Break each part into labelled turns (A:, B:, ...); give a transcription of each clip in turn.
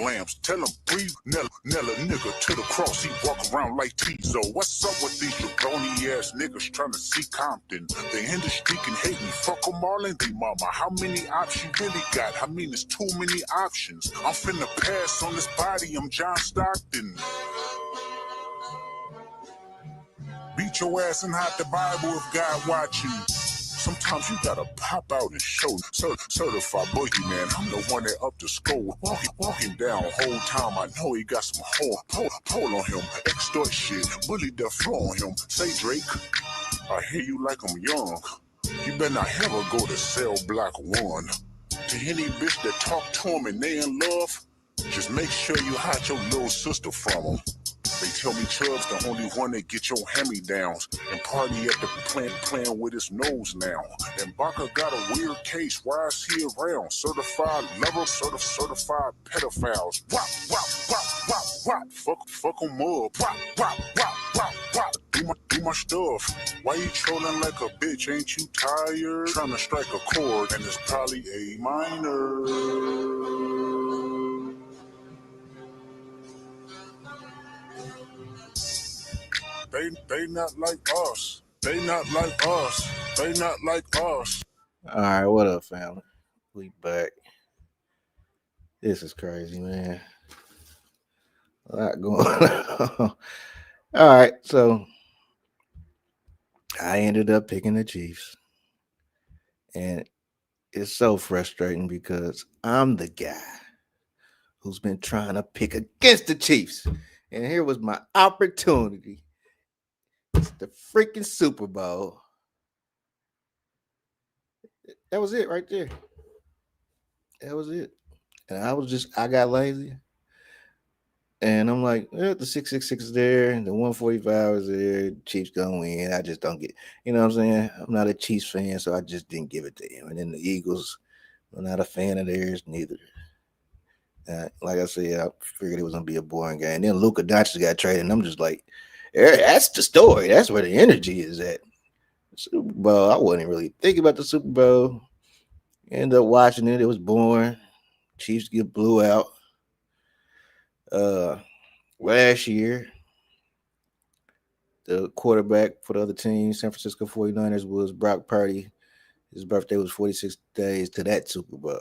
A: lamps. Tell him breathe, Nella nigga to the cross. He walk around like Tizo. What's up with these jabroni ass niggas trying to see Compton? The industry can hate me. Fuck them all and they mama. How many options you really got? I mean, it's too many options. I'm finna pass on this body. I'm John Stockton. Beat your ass and hide the Bible if God watching. Sometimes you gotta pop out and show. Certified boogeyman, I'm the one that up the skull. Walking down whole time, I know he got some pole on him. Extort shit, bully the floor on him. Say Drake, I hear you like I'm young. You better not ever go to cell block 1. To any bitch that talk to him and they in love, just make sure you hide your little sister from him. They tell me Chubb's the only one that get your hand-me-downs and party at the playing with his nose now. And Baca got a weird case. Why is he around? Certified lover, certified pedophiles. Wop. Fuck 'em up. Wop. Do my stuff. Why you trolling like a bitch? Ain't you tired? Trying to strike a chord and it's probably A minor. They not like us. They not like us. They not like us.
B: All right, what up, family? We back. This is crazy, man. A lot going on. All right, so I ended up picking the Chiefs. And it's so frustrating because I'm the guy who's been trying to pick against the Chiefs. And here was my opportunity. It's the freaking Super Bowl. That was it right there. That was it. And I got lazy. And I'm like, the 666 is there, the 145 is there, Chiefs gonna win. I just don't get, you know what I'm saying? I'm not a Chiefs fan, so I just didn't give it to him. And then the Eagles, I'm not a fan of theirs, neither. Like I said, I figured it was gonna be a boring game. And then Luka Doncic got traded, and I'm just like, that's the story. That's where the energy is at. Super Bowl, I wasn't really thinking about the Super Bowl. Ended up watching it. It was boring. Chiefs get blew out. Last year, the quarterback for the other team, San Francisco 49ers, was Brock Purdy. His birthday was 46 days to that Super Bowl.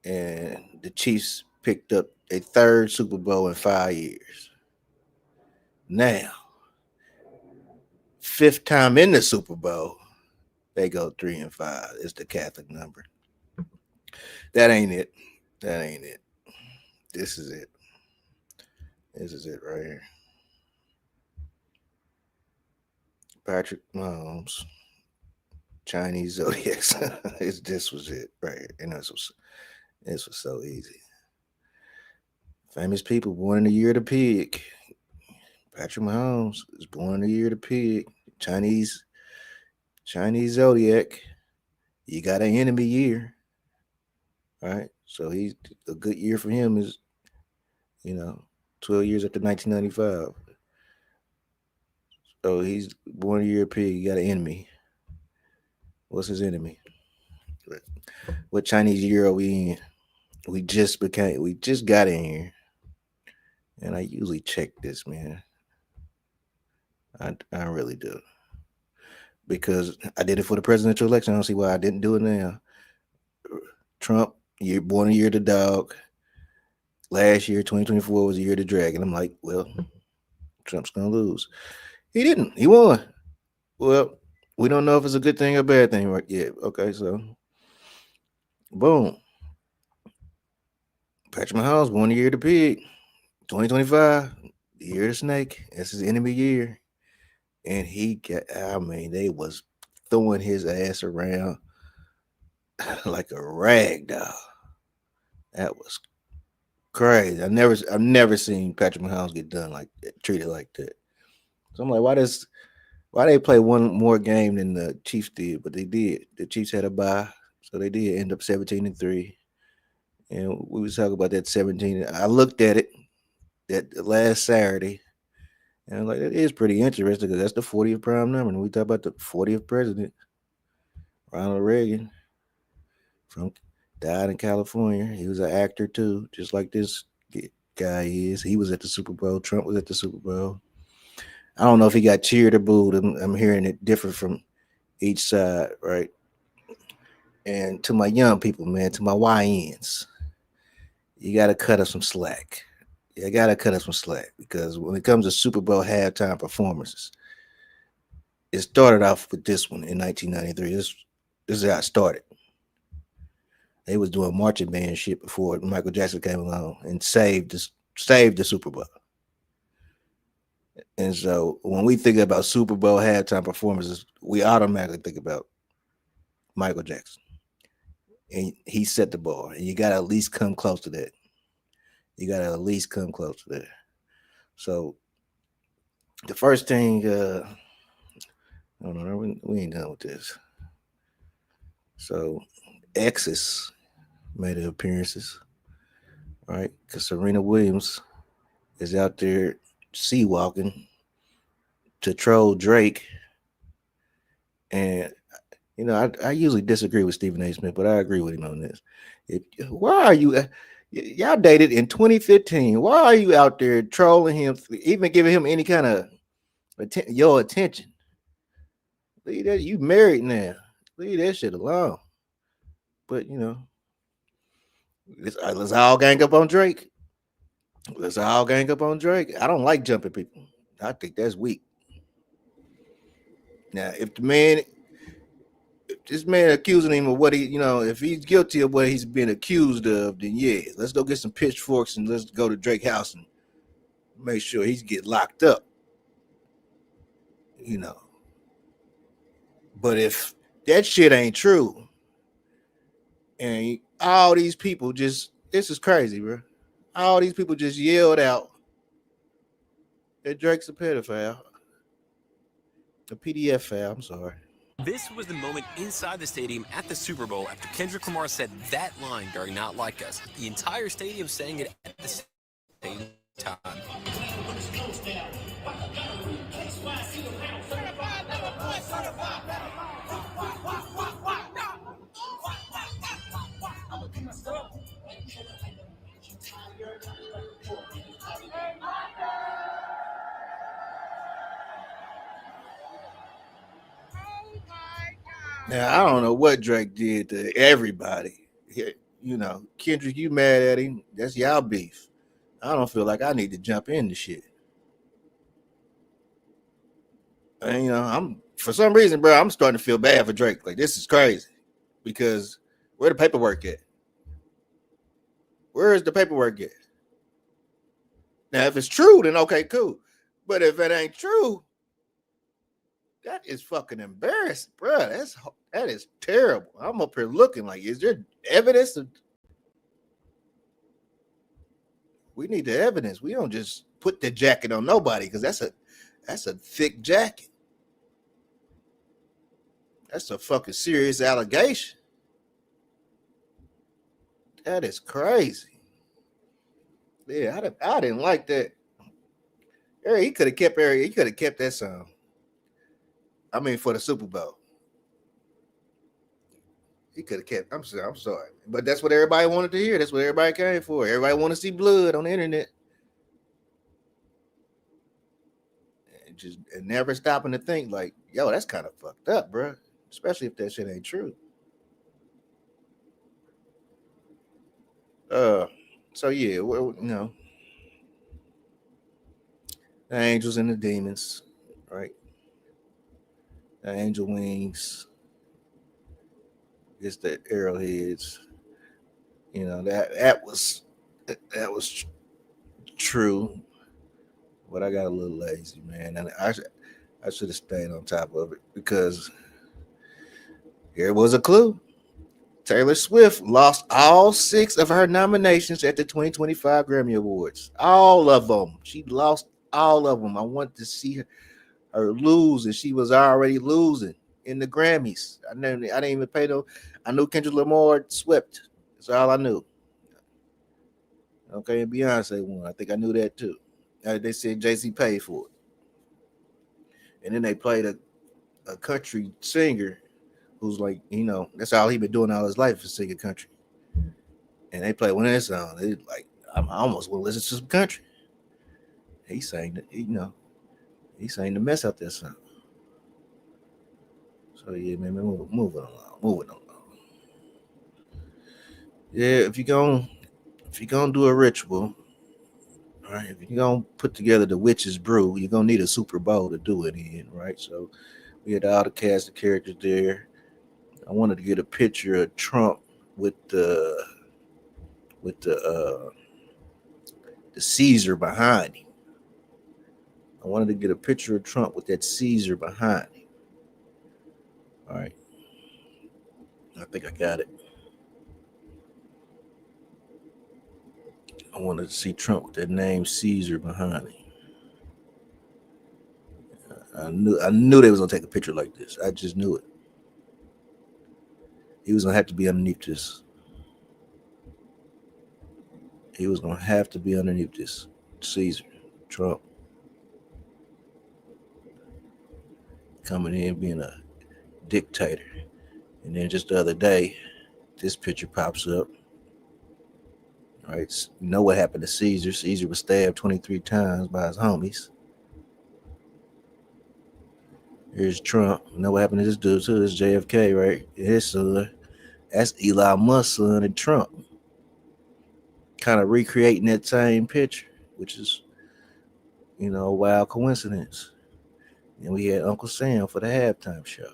B: And the Chiefs picked up a third Super Bowl in 5 years. Now, fifth time in the Super Bowl, they go 3-5. It's the Catholic number. That ain't it. That ain't it. This is it. This is it right here. Patrick Mahomes, Chinese Zodiacs. This was it right here. And this was so easy. Famous people born in the year of the pig. Patrick Mahomes is born in the year of the pig. Chinese Zodiac. You got an enemy year. All right. So he's a good year for him is, 12 years after 1995. So he's born in the year of pig. You got an enemy. What's his enemy? What Chinese year are we in? We just got in here. And I usually check this, man. I really do. Because I did it for the presidential election. I don't see why I didn't do it now. Trump, you're born a year of the dog. Last year, 2024, was the year of the dragon. I'm like, well, Trump's going to lose. He didn't. He won. Well, we don't know if it's a good thing or bad thing right yet. Okay, so boom. Patrick Mahomes, born the year of the pig. 2025, the year of the snake. That's his enemy year. And they was throwing his ass around like a rag doll. That was crazy. I've never seen Patrick Mahomes get done like that, treated like that. So I'm like, why they play one more game than the Chiefs did? But they did. The Chiefs had a bye, so they did end up 17-3. And we was talking about that 17. I looked at it that last Saturday, and I'm like, that is pretty interesting because that's the 40th prime number. And we talk about the 40th president, Ronald Reagan, from Died in California. He was an actor too, just like this guy is. He was at the Super Bowl. Trump was at the Super Bowl. I don't know if he got cheered or booed. I'm hearing it different from each side, right? And to my young people, man, to my YNs, you got to cut us some slack. You got to cut us some slack because when it comes to Super Bowl halftime performances, it started off with this one in 1993. This is how it started. They was doing marching band shit before Michael Jackson came along and saved the Super Bowl. And so when we think about Super Bowl halftime performances, we automatically think about Michael Jackson. And he set the bar. And you gotta at least come close to that. You gotta at least come close to that. So the first thing, no, we ain't done with this. So Exes made appearances, right? Because Serena Williams is out there sea walking to troll Drake. And I usually disagree with Stephen A. Smith, but I agree with him on this. Why are you? Y'all dated in 2015. Why are you out there trolling him, even giving him any kind of your attention? Leave that. You married now. Leave that shit alone. But let's all gang up on Drake. Let's all gang up on Drake. I don't like jumping people. I think that's weak. Now, if this man accusing him of what if he's guilty of what he's been accused of, then yeah, let's go get some pitchforks and let's go to Drake house and make sure he's get locked up. But if that shit ain't true, and all these people this is crazy, bro. All these people just yelled out that Drake's a pedophile, a PDF file. I'm sorry.
C: This was the moment inside the stadium at the Super Bowl after Kendrick Lamar said that line during Not Like Us. The entire stadium saying it at the same time.
B: Now I don't know what Drake did to everybody. Kendrick, you mad at him? That's y'all beef. I don't feel like I need to jump into shit. And I'm for some reason, bro, I'm starting to feel bad for Drake. Like this is crazy because where the paperwork at? Where is the paperwork at? Now, if it's true, then okay, cool. But if it ain't true, that is fucking embarrassing, bro. That is terrible. I'm up here looking like, is there evidence? We need the evidence. We don't just put the jacket on nobody because that's a thick jacket. That's a fucking serious allegation. That is crazy. Yeah, I didn't like that. He could have kept He could have kept that song. I mean, for the Super Bowl. He could have kept. I'm sorry. But that's what everybody wanted to hear. That's what everybody came for. Everybody want to see blood on the internet. And never stopping to think like, yo, that's kind of fucked up, bro. Especially if that shit ain't true. So yeah, the angels and the demons, right? The angel wings, it's the arrowheads. That was true, but I got a little lazy, man, and I should have stayed on top of it because here was a clue. Taylor Swift lost all 6 of her nominations at the 2025 Grammy Awards. All of them. She lost all of them. I wanted to see her lose, and she was already losing in the Grammys. I didn't even pay no. I knew Kendrick Lamar swept. That's all I knew. Okay, and Beyonce won. I think I knew that too. They said Jay-Z paid for it. And then they played a country singer who's like, that's all he been doing all his life is singing country. and they play one of their songs. It's like I almost want to listen to some country. He sang, he sang the mess out that song. So yeah, man, moving along. Yeah, if you're gonna do a ritual, all right, if you're gonna put together the witch's brew, you're gonna need a Super Bowl to do it in, right? So we had all the cast of characters there. I wanted to get a picture of Trump with the the Caesar behind him. I wanted to get a picture of Trump with that Caesar behind him. All right, I think I got it. I wanted to see Trump with that name Caesar behind him. I knew they was gonna take a picture like this. I just knew it. He was gonna have to be underneath this. He was gonna have to be underneath this. Caesar, Trump, coming in being a dictator. And then just the other day, this picture pops up. All right, you know what happened to Caesar? Caesar was stabbed 23 times by his homies. Here's Trump. You know what happened to this dude too? This JFK, right? His son. That's Elon Musk's son and Trump. Kind of recreating that same picture, which is, a wild coincidence. And we had Uncle Sam for the halftime show.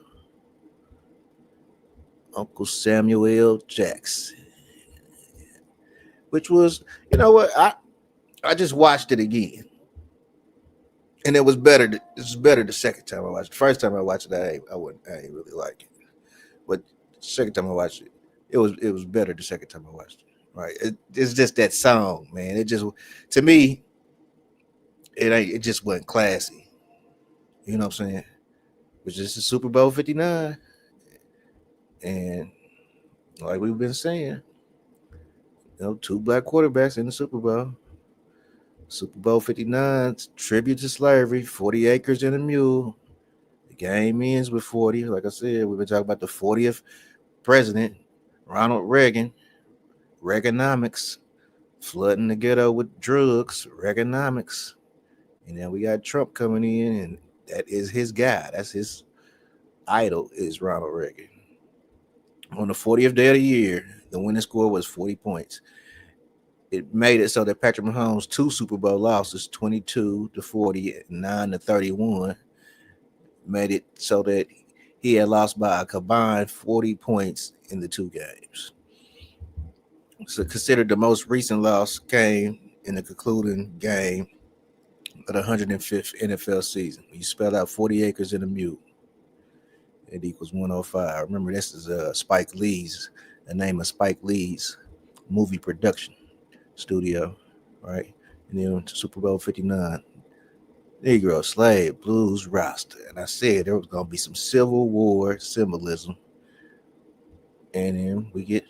B: Uncle Samuel L. Jackson. Which was, you know what? I just watched it again. And it was better. It was better the second time I watched it. The first time I watched it, I ain't really like it. But the second time I watched it, it was better the second time I watched it. Right? It's just that song, man. It just, to me, it just wasn't classy. You know what I'm saying? Which is the Super Bowl 59. And like we've been saying, two black quarterbacks in the Super Bowl. Super Bowl 59, tribute to slavery, 40 acres and a mule. The game ends with 40. Like I said, we've been talking about the 40th president, Ronald Reagan. Reaganomics, flooding the ghetto with drugs, Reaganomics. And then we got Trump coming in, and that is his guy. That's his idol, is Ronald Reagan. On the 40th day of the year, the winning score was 40 points. It made it so that Patrick Mahomes' 2 Super Bowl losses, 22-40, 9-31, made it so that he had lost by a combined 40 points in the 2 games. So considered the most recent loss came in the concluding game of the 105th NFL season. You spell out 40 acres and a mule. It equals 105. Remember, this is the name of Spike Lee's movie production studio, right? And then Super Bowl 59, Negro Slave Blues roster. And I said there was going to be some Civil War symbolism. And then we get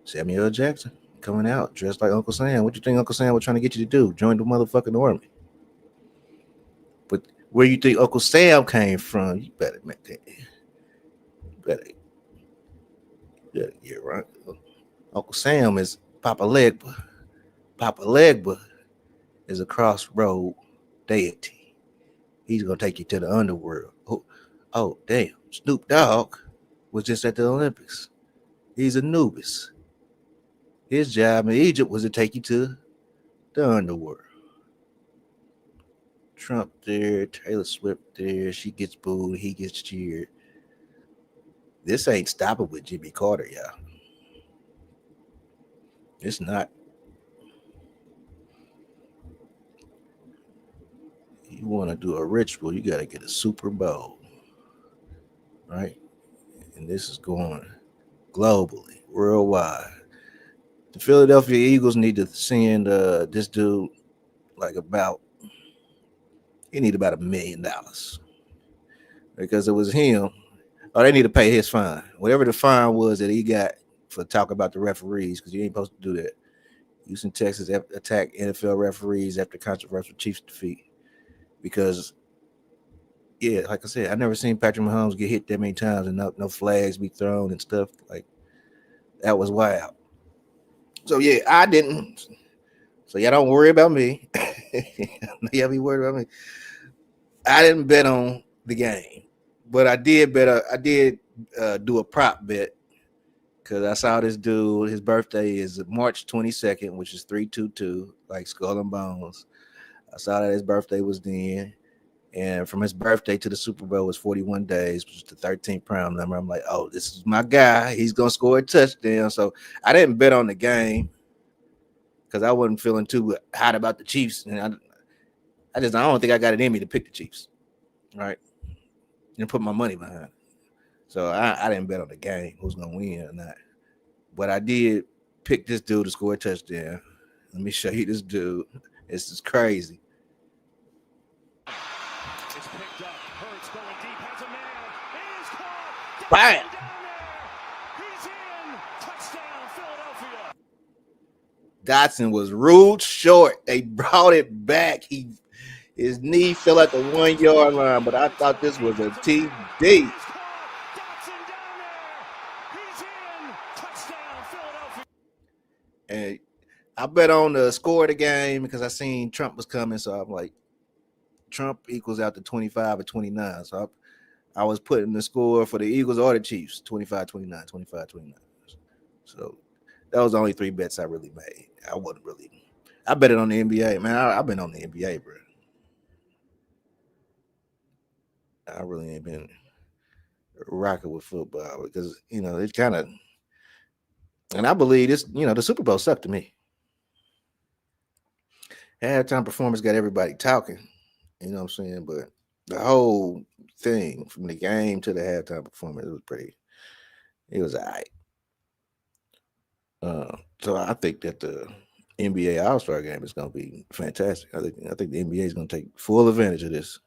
B: Samuel L. Jackson coming out dressed like Uncle Sam. What you think Uncle Sam was trying to get you to do? Join the motherfucking army. But where you think Uncle Sam came from, you better make that. You better get right. Uncle Sam is Papa Legba. Papa Legba is a crossroad deity. He's going to take you to the underworld. Oh, damn. Snoop Dogg was just at the Olympics. He's Anubis. His job in Egypt was to take you to the underworld. Trump there, Taylor Swift there. She gets booed, he gets cheered. This ain't stopping with Jimmy Carter, y'all. It's not. You want to do a ritual, you got to get a Super Bowl, right? And this is going globally, worldwide. The Philadelphia Eagles need to send this dude he need about $1 million because it was him. Oh, they need to pay his fine, whatever the fine was that he got for talking about the referees, because you ain't supposed to do that. Houston, Texas attack NFL referees after controversial Chiefs defeat. Because, yeah, like I said, I never seen Patrick Mahomes get hit that many times and no flags be thrown and stuff. Like, that was wild. So yeah, I didn't. So y'all don't worry about me. Y'all be worried about me. I didn't bet on the game, but I did bet. I did do a prop bet because I saw this dude. His birthday is March 22nd, which is 322, like Skull and Bones. I saw that his birthday was then. And from his birthday to the Super Bowl was 41 days, which is the 13th prime number. I'm like, oh, this is my guy. He's going to score a touchdown. So I didn't bet on the game because I wasn't feeling too hot about the Chiefs. And I don't think I got it in me to pick the Chiefs, right? And put my money behind it. So I didn't bet on the game, who's going to win or not. But I did pick this dude to score a touchdown. Let me show you this dude. This is crazy. Bam! Dotson was ruled short. They brought it back. His knee fell at the 1 yard line, but I thought this was a TD. And I bet on the score of the game because I seen Trump was coming, so I'm like, Trump equals out to 25 or 29. So I was putting the score for the Eagles or the Chiefs, 25-29, 25-29. So that was the only three bets I really made. I bet it on the NBA, man. I've been on the NBA, bro. I really ain't been rocking with football because, it's kind of, and I believe this, the Super Bowl sucked to me. Halftime performance got everybody talking, you know what I'm saying? But the whole thing from the game to the halftime performance, it was all right. So I think that the NBA All-Star game is going to be fantastic. I think the NBA is going to take full advantage of this.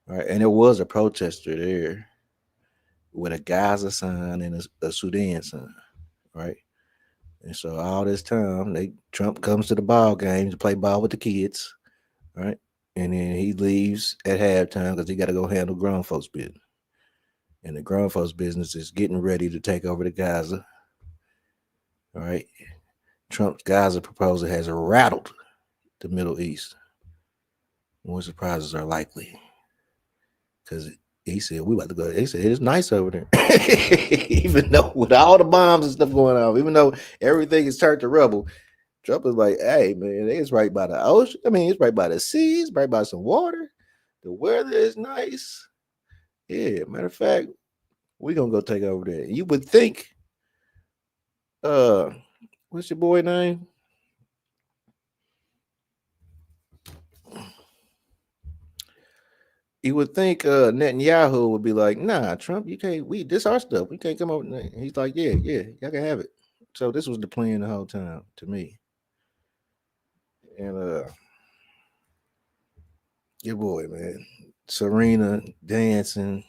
B: All right, and there was a protester there with a Gaza sign and a Sudan sign, right? And so all this time, Trump comes to the ball game to play ball with the kids, right? And then he leaves at halftime because he got to go handle grown folks' business. And the grown folks' business is getting ready to take over the Gaza. All right. Trump's Gaza proposal has rattled the Middle East. More surprises are likely. Because he said, we about to go. He said, it's nice over there. Even though with all the bombs and stuff going on, even though everything is turned to rubble, Trump is like, hey, man, it's right by the ocean. I mean, it's right by the sea. It's right by some water. The weather is nice. Yeah, matter of fact, we're going to go take over there. You would think, what's your boy name? You would think Netanyahu would be like, nah, Trump, you can't, this our stuff. We can't come over. He's like, yeah, y'all can have it. So this was the plan the whole time to me. And your boy, man, Serena dancing.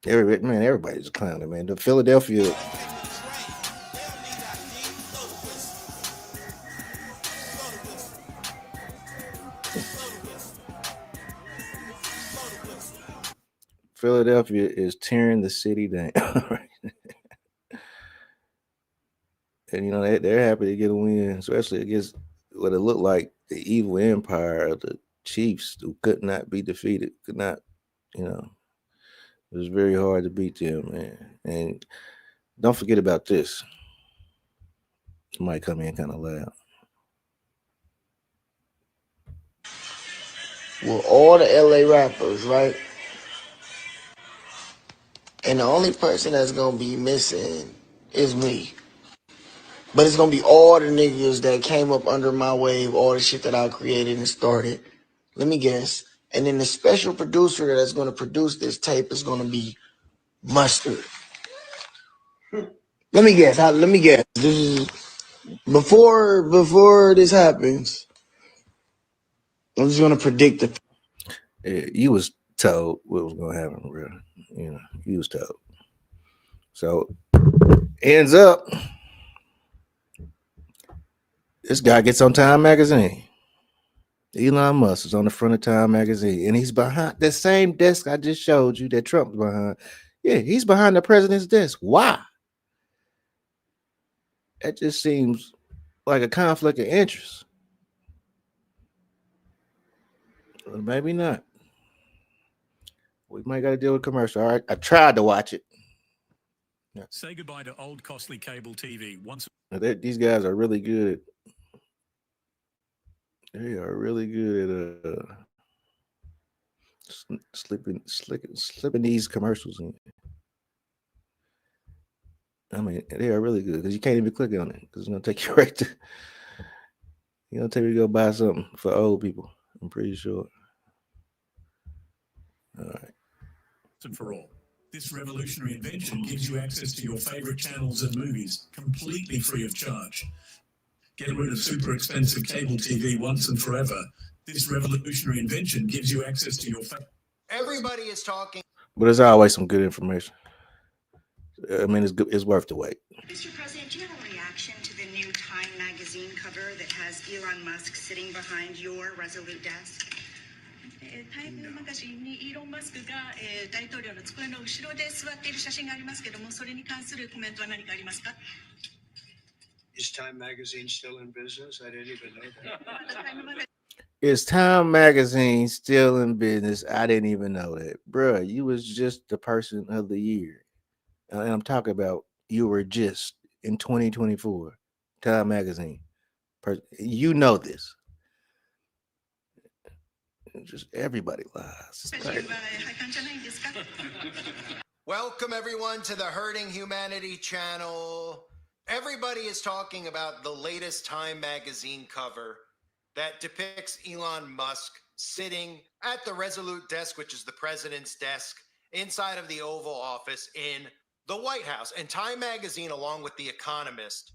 B: Everybody's clowning, man. The Philadelphia. Philadelphia is tearing the city down. And, they're happy to get a win, especially against what it looked like the evil empire of the Chiefs, who could not be defeated, it was very hard to beat them, man. And don't forget about this. It might come in kind of loud.
D: With all the LA rappers, right? And the only person that's gonna be missing is me. But it's gonna be all the niggas that came up under my wave, all the shit that I created and started. Let me guess. And then the special producer that's gonna produce this tape is gonna be Mustard. Let me guess. This is before this happens. I'm just gonna predict it.
B: You was told what was gonna happen, bro. You was told. So ends up, this guy gets on Time Magazine. Elon Musk is on the front of Time Magazine, and he's behind the same desk I just showed you that Trump's behind. Yeah, he's behind the president's desk. Why? That just seems like a conflict of interest. Well, maybe not. We might got to deal with commercial. All right, I tried to watch it.
E: Say goodbye to old costly cable TV once.
B: These guys are really good. They are really good at slipping these commercials in. I mean, they are really good because you can't even click on it because it's gonna take you right to. You know, take you to go buy something for old people. I'm pretty sure. All right.
E: And for all. This revolutionary invention gives you access to your favorite channels and movies completely free of charge. Get rid of super expensive cable TV once and forever. This revolutionary invention gives you access to your
F: Everybody is talking.
B: But there's always some good information. I mean, it's worth the wait.
G: Mr. President, do you have a reaction to the new Time magazine cover that has Elon Musk sitting behind your Resolute desk? タイムマガジンにイーロン・マスクが大統領の机の後ろで座っている写真がありますけども、それに関するコメントは何かありますか?
H: Is Time Magazine still in business? I didn't even know that.
B: Is Time Magazine still in business? I didn't even know that. Bruh, you was just the person of the year. And I'm talking about you were just in 2024. Time Magazine. You know this. Just everybody lies.
F: Welcome everyone to the Hurting Humanity channel. Everybody is talking about the latest Time magazine cover that depicts Elon Musk sitting at the Resolute desk, which is the president's desk, inside of the Oval Office in the White House. And Time magazine, along with The Economist,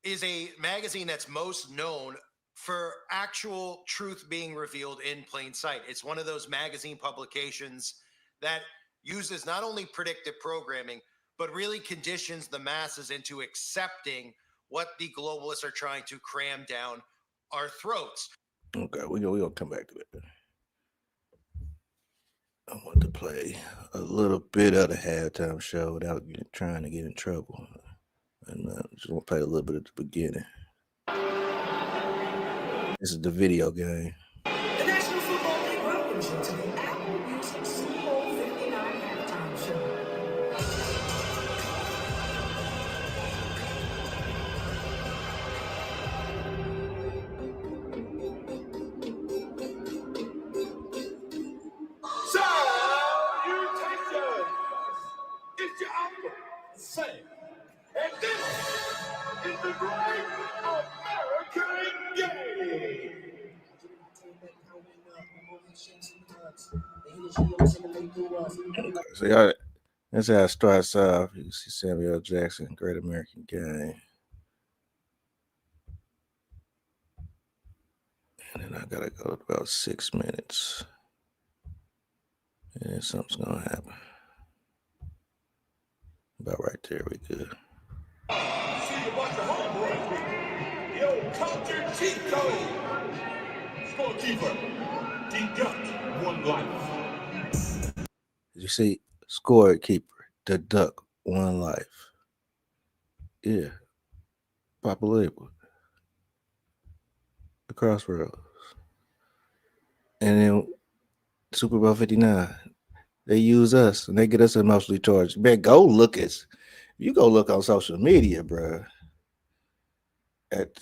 F: is a magazine that's most known for actual truth being revealed in plain sight. It's one of those magazine publications that uses not only predictive programming, but really conditions the masses into accepting what the globalists are trying to cram down our throats.
B: Okay, we're gonna come back to that. I want to play a little bit of the halftime show without trying to get in trouble. And just want to play a little bit at the beginning. This is the video game.
I: The National Football League welcomes you to the Apple Music Super Bowl 59 halftime show.
J: Salutations! It's your uncle, Sam. And this is the great American game.
B: So that's how it starts off. You see Samuel L. Jackson, Great American Game. And then I gotta go about 6 minutes. And then something's gonna happen. About right there, we good.
J: See about the homeboy. The old culture cheat code. Scorekeeper. Deduct one life.
B: Did you see Scorekeeper? Deduct one life. Yeah. Papa Label. The Crossroads. And then Super Bowl 59. They use us and they get us emotionally charged. Man, go look at. You go look on social media, bro. At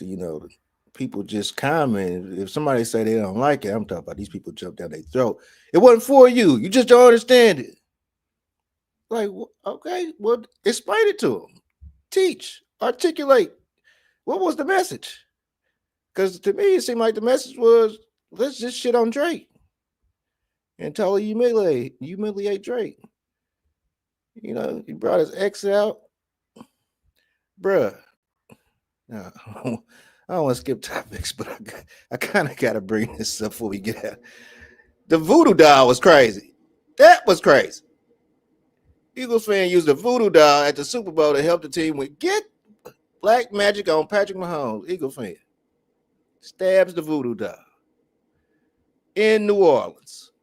B: people just comment. If somebody say they don't like it, I'm talking about these people jump down their throat. It wasn't for you. You just don't understand it. Like, okay, well, explain it to them. Teach, articulate. What was the message? Because to me, it seemed like the message was, let's just shit on Drake and totally humiliate Drake. He brought his ex out. Bruh. Now, I don't want to skip topics, but I kind of got to bring this up before we get out. The voodoo doll was crazy. That was crazy. Eagles fan used the voodoo doll at the Super Bowl to help the team get black magic on Patrick Mahomes. Eagle fan stabs the voodoo doll in New Orleans.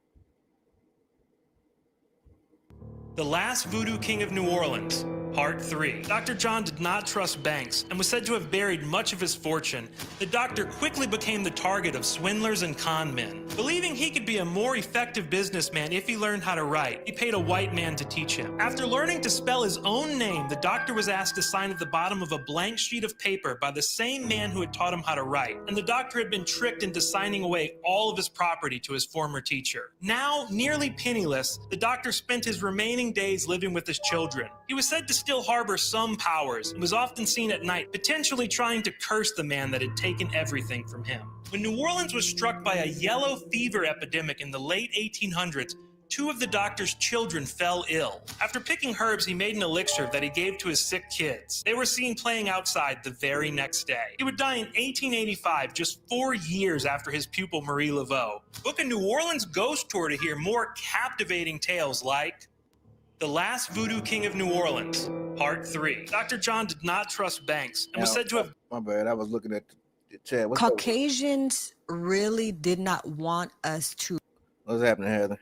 K: The last voodoo king of New Orleans Part 3. Dr. John did not trust banks and was said to have buried much of his fortune. The doctor quickly became the target of swindlers and con men. Believing he could be a more effective businessman if he learned how to write, he paid a white man to teach him. After learning to spell his own name, the doctor was asked to sign at the bottom of a blank sheet of paper by the same man who had taught him how to write, and the doctor had been tricked into signing away all of his property to his former teacher. Now, nearly penniless, the doctor spent his remaining days living with his children. He was said to still harbor some powers and was often seen at night, potentially trying to curse the man that had taken everything from him. When New Orleans was struck by a yellow fever epidemic in the late 1800s, 2 of the doctor's children fell ill. After picking herbs, he made an elixir that he gave to his sick kids. They were seen playing outside the very next day. He would die in 1885, just 4 years after his pupil Marie Laveau. Book a New Orleans ghost tour to hear more captivating tales like The Last Voodoo King of New Orleans, Part 3. Dr. John did not trust banks and was said to have...
B: My bad, I was looking at the chat.
L: Caucasians really did not want us to...
B: What's happening, Heather?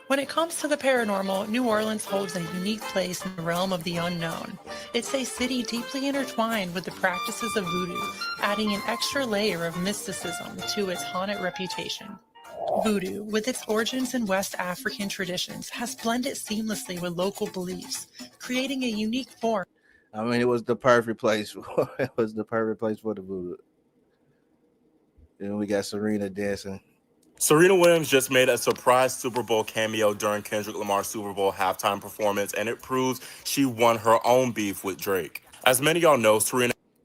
M: When it comes to the paranormal, New Orleans holds a unique place in the realm of the unknown. It's a city deeply intertwined with the practices of voodoo, adding an extra layer of mysticism to its haunted reputation. Voodoo, with its origins in West African traditions, has blended seamlessly with local beliefs, creating a unique form.
B: I mean, it was the perfect place. It was the perfect place for the voodoo. Then we got Serena dancing.
N: Serena Williams just made a surprise Super Bowl cameo during Kendrick Lamar's Super Bowl halftime performance, and it proves she won her own beef with Drake. As many of y'all know,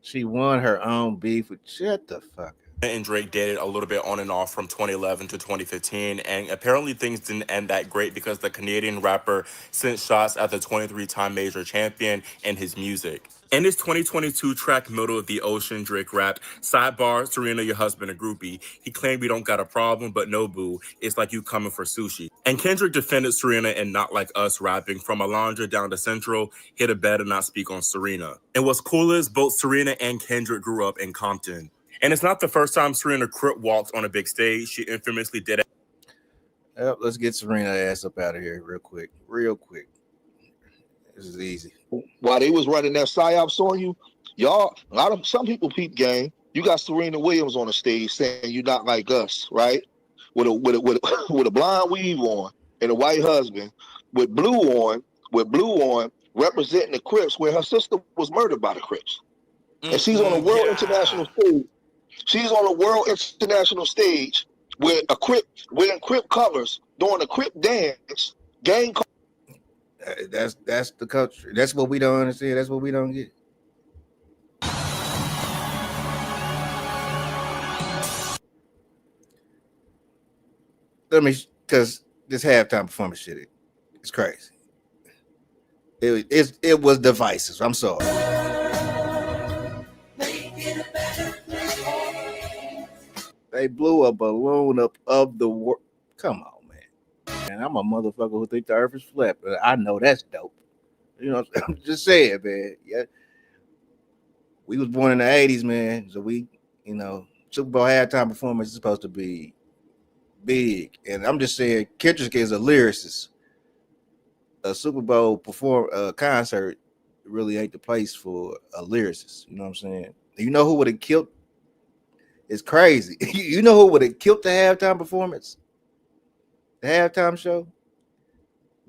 B: She won her own beef with... Shut the fuck up.
N: And Drake dated a little bit on and off from 2011 to 2015, and apparently things didn't end that great because the Canadian rapper sent shots at the 23-time major champion and his music. In his 2022 track, Middle of the Ocean, Drake rapped, "Sidebar, Serena, your husband a groupie. He claimed we don't got a problem, but no boo, it's like you coming for sushi." And Kendrick defended Serena and Not Like Us rapping, "From Alondra down to Central, hit a better not speak on Serena." And what's cool is both Serena and Kendrick grew up in Compton. And it's not the first time Serena Crip walked on a big stage. She infamously did it.
B: Yep, let's get Serena ass up out of here real quick. Real quick. This is easy.
O: While they was running that psyops on you, y'all, some people peep game. You got Serena Williams on the stage saying you're not like us, right? With a blonde weave on and a white husband, with blue on, representing the Crips, where her sister was murdered by the Crips. And she's on a world international stage. She's on a world international stage with a Crip, wearing Crip colors, doing a Crip dance, gang.
B: That's the country. That's what we don't understand. That's what we don't get. Because this halftime performance shit, it's crazy. It was divisive. I'm sorry. They blew a balloon up of the world. Come on, man. And I'm a motherfucker who think the earth is flat, but I know that's dope. You know, I'm just saying, man. Yeah. We was born in the 80s, man. So we, Super Bowl halftime performance is supposed to be big. And I'm just saying, Kendrick is a lyricist. A Super Bowl concert really ain't the place for a lyricist. You know what I'm saying? You know who would have killed? It's crazy. You know who would have killed the halftime performance? The halftime show?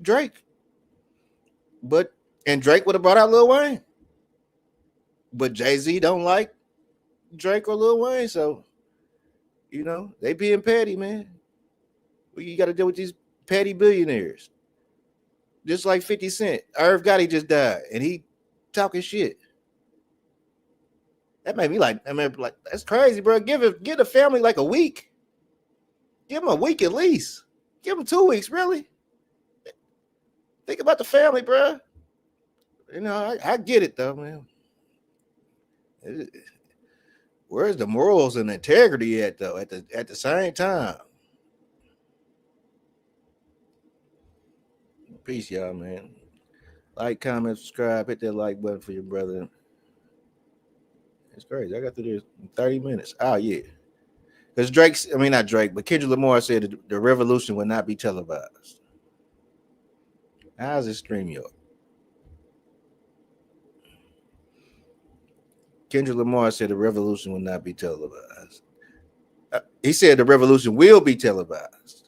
B: Drake. And Drake would have brought out Lil Wayne. But Jay-Z don't like Drake or Lil Wayne, so they being petty, man. Well, you got to deal with these petty billionaires. Just like 50 Cent. Irv Gotti just died, and he talking shit. That made me like, that's crazy, bro. Give the family like a week. Give them a week at least. Give them 2 weeks, really. Think about the family, bro. I get it though, man. Where's the morals and integrity at though? At the same time. Peace, y'all, man. Like, comment, subscribe, hit that like button for your brother. It's crazy. I got through this in 30 minutes. Oh, yeah. Because not Drake, but Kendrick Lamar said the revolution would not be televised. How's it StreamYard? Kendrick Lamar said the revolution will not be televised. He said the revolution will be televised.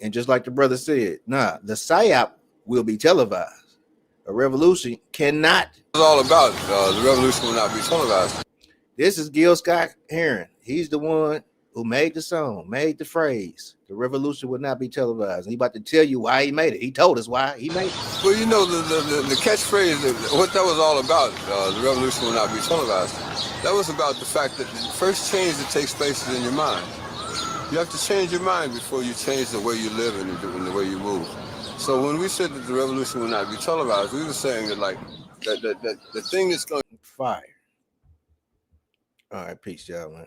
B: And just like the brother said, nah, the PSYOP will be televised. A revolution cannot.
P: It's all about the revolution will not be televised.
B: This is Gil Scott-Heron. He's the one who made the song, made the phrase. The revolution will not be televised. And he about to tell you why he made it. He told us why he made it.
P: Well, you know, the catchphrase, what that was all about, the revolution will not be televised. That was about the fact that the first change that takes place is in your mind. You have to change your mind before you change the way you live and the way you move. So when we said that the revolution will not be televised, we were saying that, like, that the thing that's going
B: fire. All right, peace, y'all, man.